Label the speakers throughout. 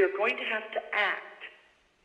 Speaker 1: We are going to have to act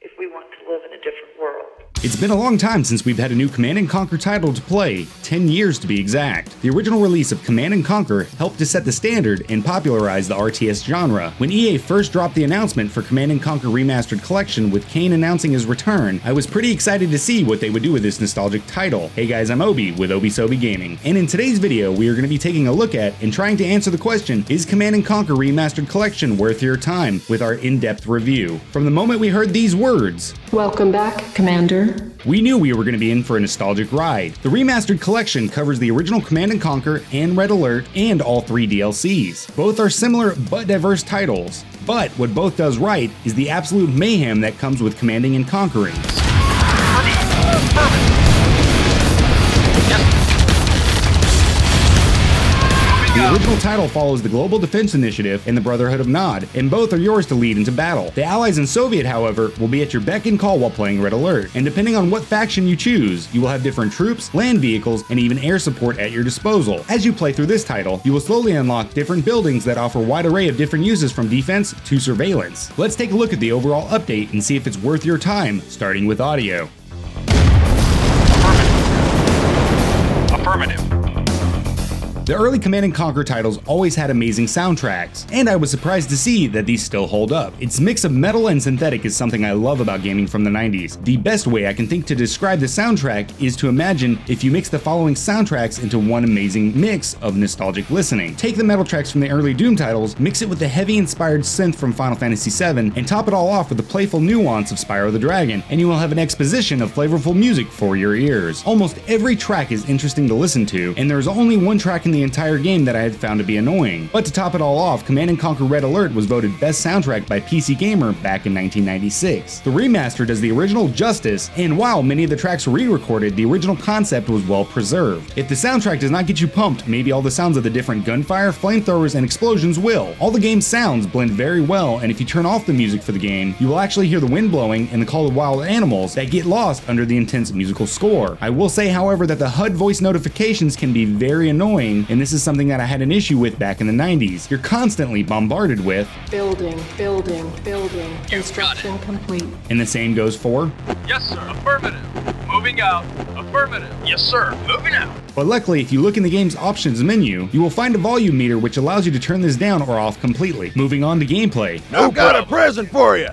Speaker 1: if we want to live in a different world.
Speaker 2: It's been a long time since we've had a new Command & Conquer title to play, 10 years to be exact. The original release of Command & Conquer helped to set the standard and popularize the RTS genre. When EA first dropped the announcement for Command & Conquer Remastered Collection with Kane announcing his return, I was pretty excited to see what they would do with this nostalgic title. Hey guys, I'm Obi with Obi Gaming, and in today's video we are going to be taking a look at and trying to answer the question, is Command & Conquer Remastered Collection worth your time, with our in-depth review. From the moment we heard these words,
Speaker 3: "Welcome back, Commander,"
Speaker 2: we knew we were going to be in for a nostalgic ride. The Remastered Collection covers the original Command & Conquer and Red Alert and all 3 DLCs. Both are similar but diverse titles, but what both does right is the absolute mayhem that comes with commanding and conquering. The original title follows the Global Defense Initiative and the Brotherhood of Nod, and both are yours to lead into battle. The Allies and Soviet, however, will be at your beck and call while playing Red Alert, and depending on what faction you choose, you will have different troops, land vehicles, and even air support at your disposal. As you play through this title, you will slowly unlock different buildings that offer a wide array of different uses from defense to surveillance. Let's take a look at the overall update and see if it's worth your time, starting with audio. Affirmative. The early Command & Conquer titles always had amazing soundtracks, and I was surprised to see that these still hold up. Its mix of metal and synthetic is something I love about gaming from the 90s. The best way I can think to describe the soundtrack is to imagine if you mix the following soundtracks into one amazing mix of nostalgic listening. Take the metal tracks from the early Doom titles, mix it with the heavy inspired synth from Final Fantasy VII, and top it all off with the playful nuance of Spyro the Dragon, and you will have an exposition of flavorful music for your ears. Almost every track is interesting to listen to, and there's only one track in the entire game that I had found to be annoying. But to top it all off, Command & Conquer Red Alert was voted Best Soundtrack by PC Gamer back in 1996. The remaster does the original justice, and while many of the tracks were re-recorded, the original concept was well preserved. If the soundtrack does not get you pumped, maybe all the sounds of the different gunfire, flamethrowers, and explosions will. All the game's sounds blend very well, and if you turn off the music for the game, you will actually hear the wind blowing and the call of wild animals that get lost under the intense musical score. I will say, however, that the HUD voice notifications can be very annoying, and this is something that I had an issue with back in the 90s. You're constantly bombarded with
Speaker 3: building, construction complete.
Speaker 2: And the same goes for
Speaker 4: yes sir, affirmative, moving out, affirmative, yes sir, moving out.
Speaker 2: But luckily, if you look in the game's options menu, you will find a volume meter which allows you to turn this down or off completely. Moving on to gameplay.
Speaker 5: I've got a present for you.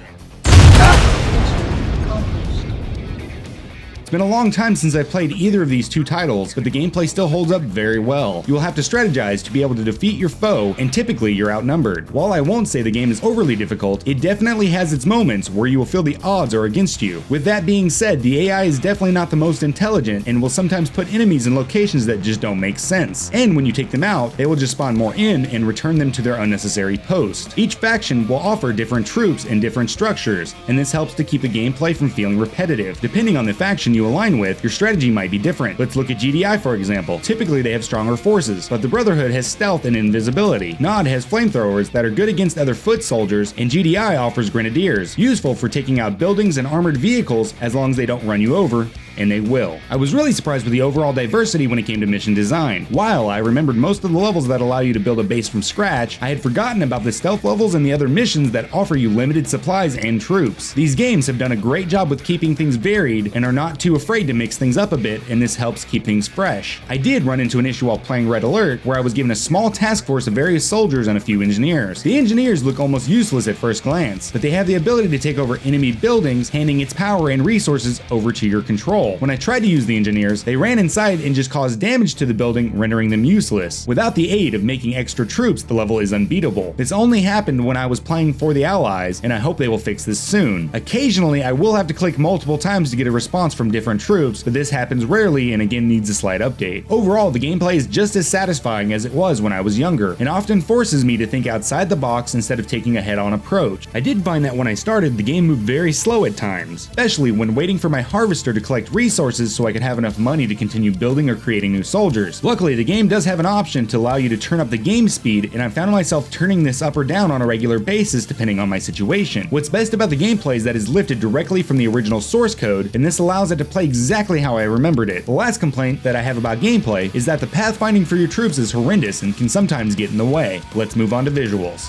Speaker 2: It's been a long time since I've played either of these two titles, but the gameplay still holds up very well. You will have to strategize to be able to defeat your foe, and typically you're outnumbered. While I won't say the game is overly difficult, it definitely has its moments where you will feel the odds are against you. With that being said, the AI is definitely not the most intelligent and will sometimes put enemies in locations that just don't make sense. And when you take them out, they will just spawn more in and return them to their unnecessary post. Each faction will offer different troops and different structures, and this helps to keep the gameplay from feeling repetitive. Depending on the faction you align with, your strategy might be different. Let's look at GDI for example. Typically they have stronger forces, but the Brotherhood has stealth and invisibility. Nod has flamethrowers that are good against other foot soldiers, and GDI offers grenadiers, useful for taking out buildings and armored vehicles as long as they don't run you over, and they will. I was really surprised with the overall diversity when it came to mission design. While I remembered most of the levels that allow you to build a base from scratch, I had forgotten about the stealth levels and the other missions that offer you limited supplies and troops. These games have done a great job with keeping things varied and are not too afraid to mix things up a bit, and this helps keep things fresh. I did run into an issue while playing Red Alert where I was given a small task force of various soldiers and a few engineers. The engineers look almost useless at first glance, but they have the ability to take over enemy buildings, handing its power and resources over to your control. When I tried to use the engineers, they ran inside and just caused damage to the building, rendering them useless. Without the aid of making extra troops, the level is unbeatable. This only happened when I was playing for the Allies, and I hope they will fix this soon. Occasionally, I will have to click multiple times to get a response from different troops, but this happens rarely and again needs a slight update. Overall, the gameplay is just as satisfying as it was when I was younger, and often forces me to think outside the box instead of taking a head-on approach. I did find that when I started, the game moved very slow at times, especially when waiting for my harvester to collect resources so I could have enough money to continue building or creating new soldiers. Luckily, the game does have an option to allow you to turn up the game speed, and I found myself turning this up or down on a regular basis depending on my situation. What's best about the gameplay is that it's lifted directly from the original source code, and this allows it to play exactly how I remembered it. The last complaint that I have about gameplay is that the pathfinding for your troops is horrendous and can sometimes get in the way. Let's move on to visuals.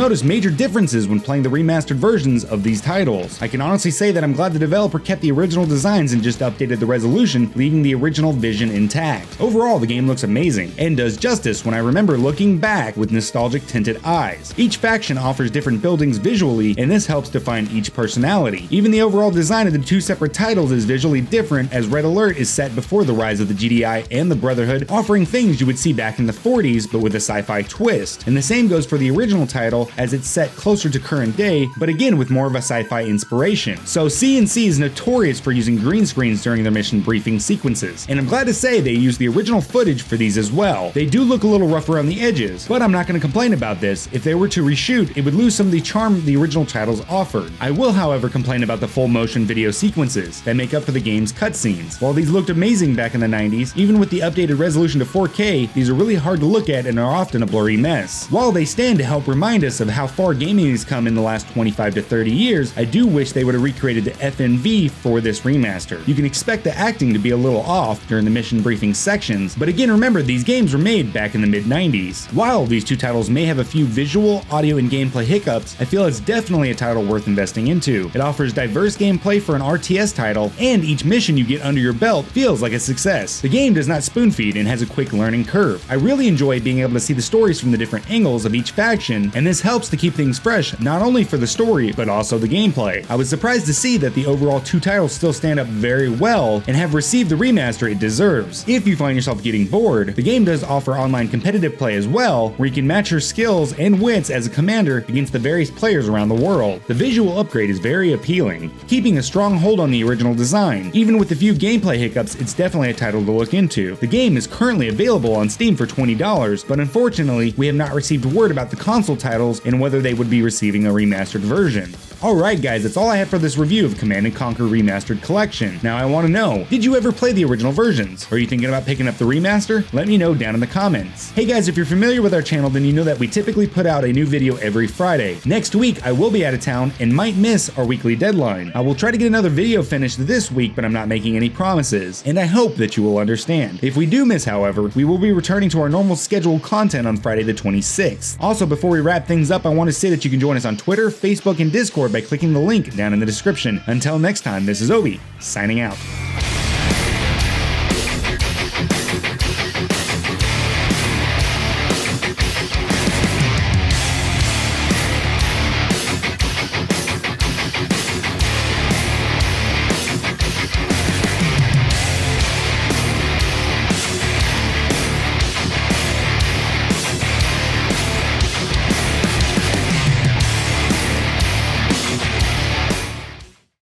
Speaker 2: notice major differences when playing the remastered versions of these titles. I can honestly say that I'm glad the developer kept the original designs and just updated the resolution, leaving the original vision intact. Overall, the game looks amazing, and does justice when I remember looking back with nostalgic tinted eyes. Each faction offers different buildings visually, and this helps define each personality. Even the overall design of the two separate titles is visually different, as Red Alert is set before the rise of the GDI and the Brotherhood, offering things you would see back in the 40s, but with a sci-fi twist. And the same goes for the original title, as it's set closer to current day, but again with more of a sci-fi inspiration. So C&C is notorious for using green screens during their mission briefing sequences, and I'm glad to say they use the original footage for these as well. They do look a little rough around the edges, but I'm not going to complain about this. If they were to reshoot, it would lose some of the charm the original titles offered. I will, however, complain about the full motion video sequences that make up for the game's cutscenes. While these looked amazing back in the 90s, even with the updated resolution to 4K, these are really hard to look at and are often a blurry mess. While they stand to help remind us of how far gaming has come in the last 25 to 30 years, I do wish they would have recreated the FNV for this remaster. You can expect the acting to be a little off during the mission briefing sections, but again remember, these games were made back in the mid-90s. While these two titles may have a few visual, audio, and gameplay hiccups, I feel it's definitely a title worth investing into. It offers diverse gameplay for an RTS title, and each mission you get under your belt feels like a success. The game does not spoon-feed and has a quick learning curve. I really enjoy being able to see the stories from the different angles of each faction, and this helps to keep things fresh not only for the story, but also the gameplay. I was surprised to see that the overall two titles still stand up very well and have received the remaster it deserves. If you find yourself getting bored, the game does offer online competitive play as well, where you can match your skills and wits as a commander against the various players around the world. The visual upgrade is very appealing, keeping a strong hold on the original design. Even with a few gameplay hiccups, it's definitely a title to look into. The game is currently available on Steam for $20, but unfortunately, we have not received word about the console titles and whether they would be receiving a remastered version. Alright guys, that's all I have for this review of Command & Conquer Remastered Collection. Now I want to know, did you ever play the original versions? Are you thinking about picking up the remaster? Let me know down in the comments. Hey guys, if you're familiar with our channel, then you know that we typically put out a new video every Friday. Next week, I will be out of town and might miss our weekly deadline. I will try to get another video finished this week, but I'm not making any promises, and I hope that you will understand. If we do miss, however, we will be returning to our normal scheduled content on Friday the 26th. Also, before we wrap things up, I want to say that you can join us on Twitter, Facebook, and Discord by clicking the link down in the description. Until next time, this is Obi, signing out.